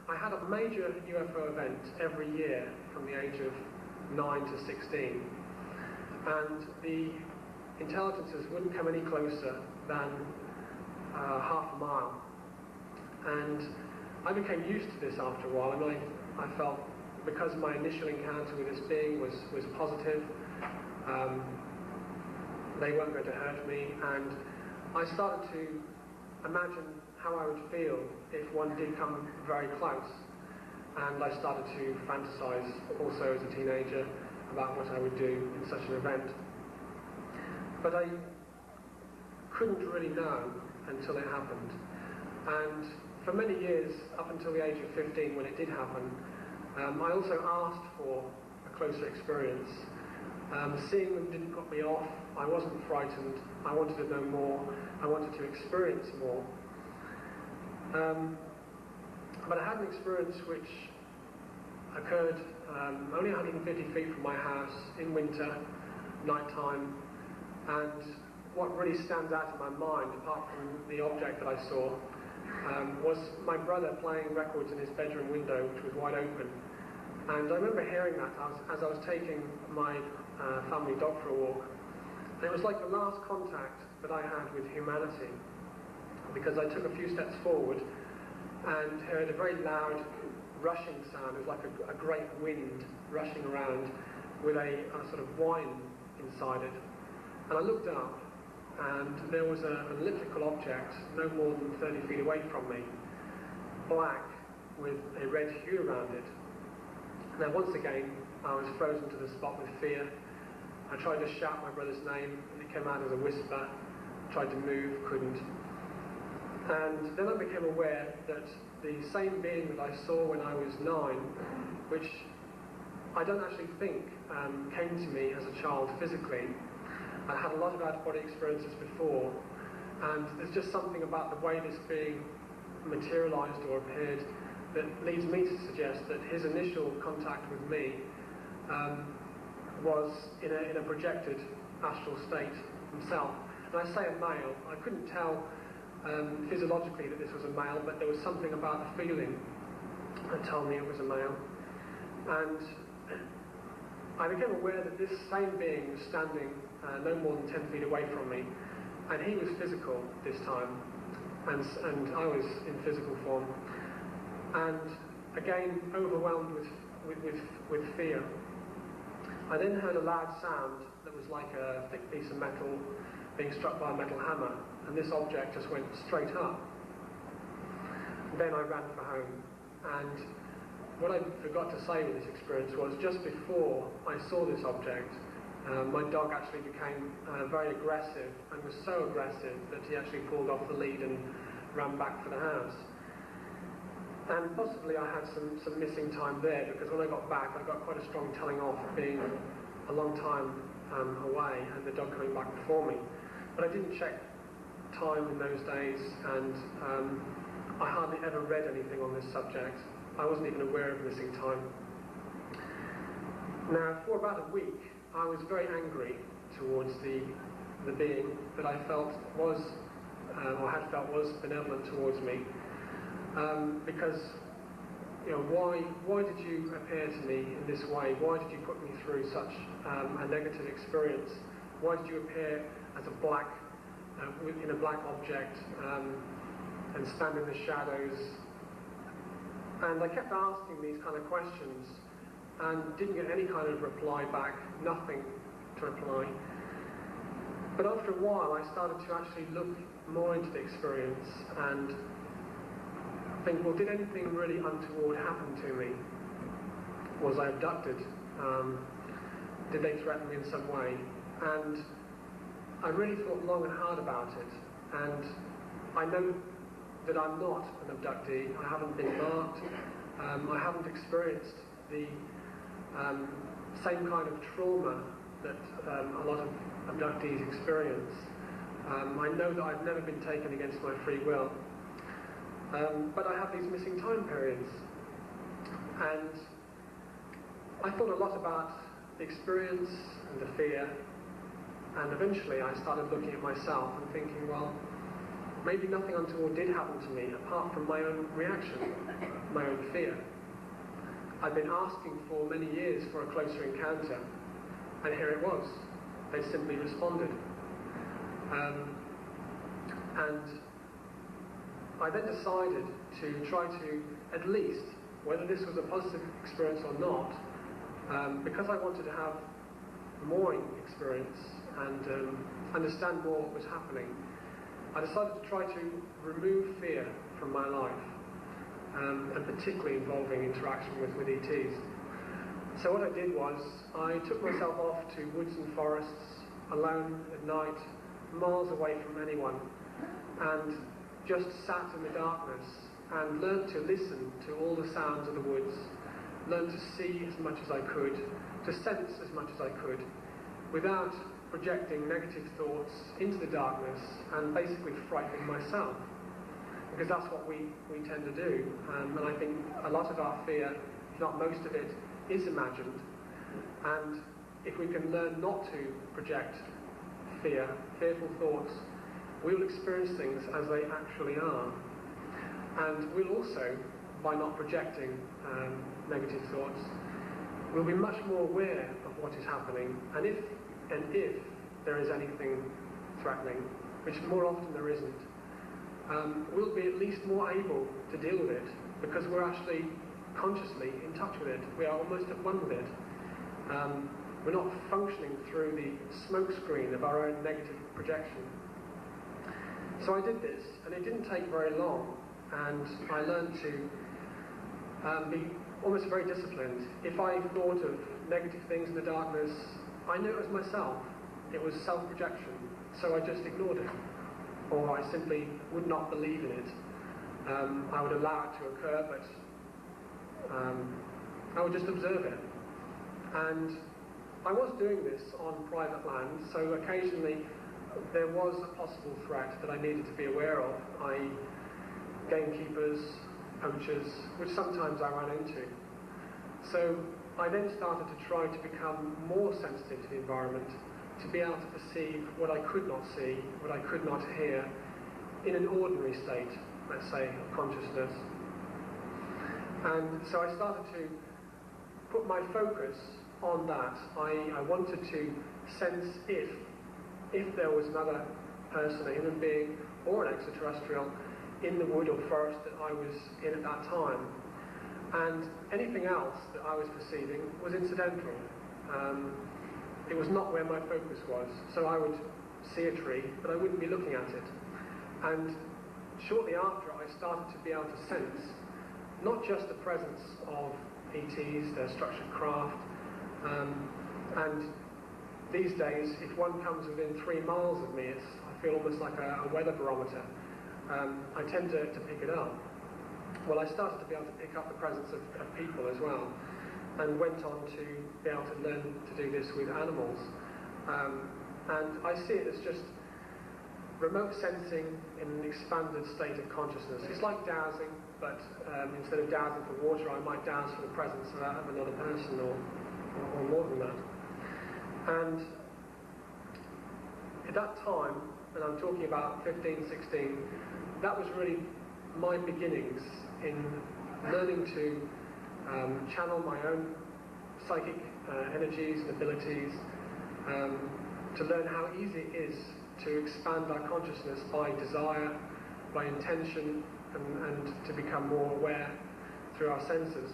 I had a major UFO event every year from the age of 9 to 16, and the intelligences wouldn't come any closer than half a mile. And I became used to this after a while, and I felt, because my initial encounter with this being was positive, they weren't going to hurt me, and I started to imagine how I would feel if one did come very close. And I started to fantasize also as a teenager about what I would do in such an event. But I couldn't really know until it happened. And for many years, up until the age of 15 when it did happen, I also asked for a closer experience. Seeing them didn't put me off. I wasn't frightened. I wanted to know more. I wanted to experience more. But I had an experience which occurred only 150 feet from my house in winter, nighttime, and what really stands out in my mind, apart from the object that I saw, was my brother playing records in his bedroom window, which was wide open. And I remember hearing that as I was taking my family dog for a walk. And it was like the last contact that I had with humanity, because I took a few steps forward and heard a very loud rushing sound. It was like a great wind rushing around with a sort of whine inside it. And I looked up, and there was an elliptical object no more than 30 feet away from me, black with a red hue around it. Now once again, I was frozen to the spot with fear. I tried to shout my brother's name, and it came out as a whisper. I tried to move, couldn't. And then I became aware that the same being that I saw when I was 9, which I don't actually think came to me as a child physically. I had a lot of out-of-body experiences before, and there's just something about the way this being materialized or appeared that leads me to suggest that his initial contact with me was in a projected astral state himself. And I say a male. I couldn't tell physiologically that this was a male, but there was something about the feeling that told me it was a male. And I became aware that this same being was standing no more than 10 feet away from me, and he was physical this time, and I was in physical form, and again overwhelmed with fear. I then heard a loud sound that was like a thick piece of metal being struck by a metal hammer, and this object just went straight up. Then I ran for home, and what I forgot to say with this experience was just before I saw this object, my dog actually became very aggressive, and was so aggressive that he actually pulled off the lead and ran back for the house. And possibly I had some missing time there, because when I got back I got quite a strong telling off of being a long time away and the dog coming back before me. But I didn't check time in those days, and I hardly ever read anything on this subject. I wasn't even aware of missing time. Now, for about a week, I was very angry towards the being that I felt was, or had felt was benevolent towards me, because, you know, why did you appear to me in this way? Why did you put me through such a negative experience? Why did you appear as a black, in a black object, and stand in the shadows? And I kept asking these kind of questions, and didn't get any kind of reply back, nothing to reply. But after a while I started to actually look more into the experience and think, well, did anything really untoward happen to me? Was I abducted? Did they threaten me in some way? And I really thought long and hard about it, and I know that I'm not an abductee. I haven't been marked. I haven't experienced the same kind of trauma that a lot of abductees experience. I know that I've never been taken against my free will, but I have these missing time periods, and I thought a lot about the experience and the fear, and eventually I started looking at myself and thinking, well, maybe nothing untoward did happen to me apart from my own reaction. my own fear. I'd been asking for many years for a closer encounter, and here it was. They simply responded. And I then decided to try to, at least, whether this was a positive experience or not, because I wanted to have more experience and understand more what was happening, I decided to try to remove fear from my life, and particularly involving interaction with ETs. So what I did was, I took myself off to woods and forests, alone at night, miles away from anyone, and just sat in the darkness and learned to listen to all the sounds of the woods, learned to see as much as I could, to sense as much as I could, without projecting negative thoughts into the darkness and basically frightening myself. Because that's what we tend to do. And I think a lot of our fear, if not most of it, is imagined. And if we can learn not to project fearful thoughts, we'll experience things as they actually are. And we'll also, by not projecting negative thoughts, we'll be much more aware of what is happening, and if there is anything threatening, which more often there isn't, we'll be at least more able to deal with it, because we're actually consciously in touch with it. We are almost at one with it. We're not functioning through the smoke screen of our own negative projection. So I did this, and it didn't take very long, and I learned to be almost very disciplined. If I thought of negative things in the darkness, I knew it was myself. It was self-projection, so I just ignored it, or I simply would not believe in it. I would allow it to occur, but I would just observe it. And I was doing this on private land, so occasionally there was a possible threat that I needed to be aware of, i.e. gamekeepers, poachers, which sometimes I ran into. So I then started to try to become more sensitive to the environment, to be able to perceive what I could not see, what I could not hear, in an ordinary state, let's say, of consciousness. And so I started to put my focus on that. I wanted to sense if there was another person, a human being, or an extraterrestrial, in the wood or forest that I was in at that time. And anything else that I was perceiving was incidental. It was not where my focus was. So I would see a tree, but I wouldn't be looking at it. And shortly after, I started to be able to sense not just the presence of ETs, their structured craft, and these days, if one comes within 3 miles of me, I feel almost like a weather barometer. I tend to pick it up. Well, I started to be able to pick up the presence of people as well, and went on to be able to learn to do this with animals. And I see it as just remote sensing in an expanded state of consciousness. It's like dowsing, but instead of dowsing for water, I might douse for the presence of another person, or more than that. And at that time, and I'm talking about 15, 16, that was really my beginnings in learning to channel my own psychic energies and abilities, to learn how easy it is to expand our consciousness by desire, by intention, and to become more aware through our senses.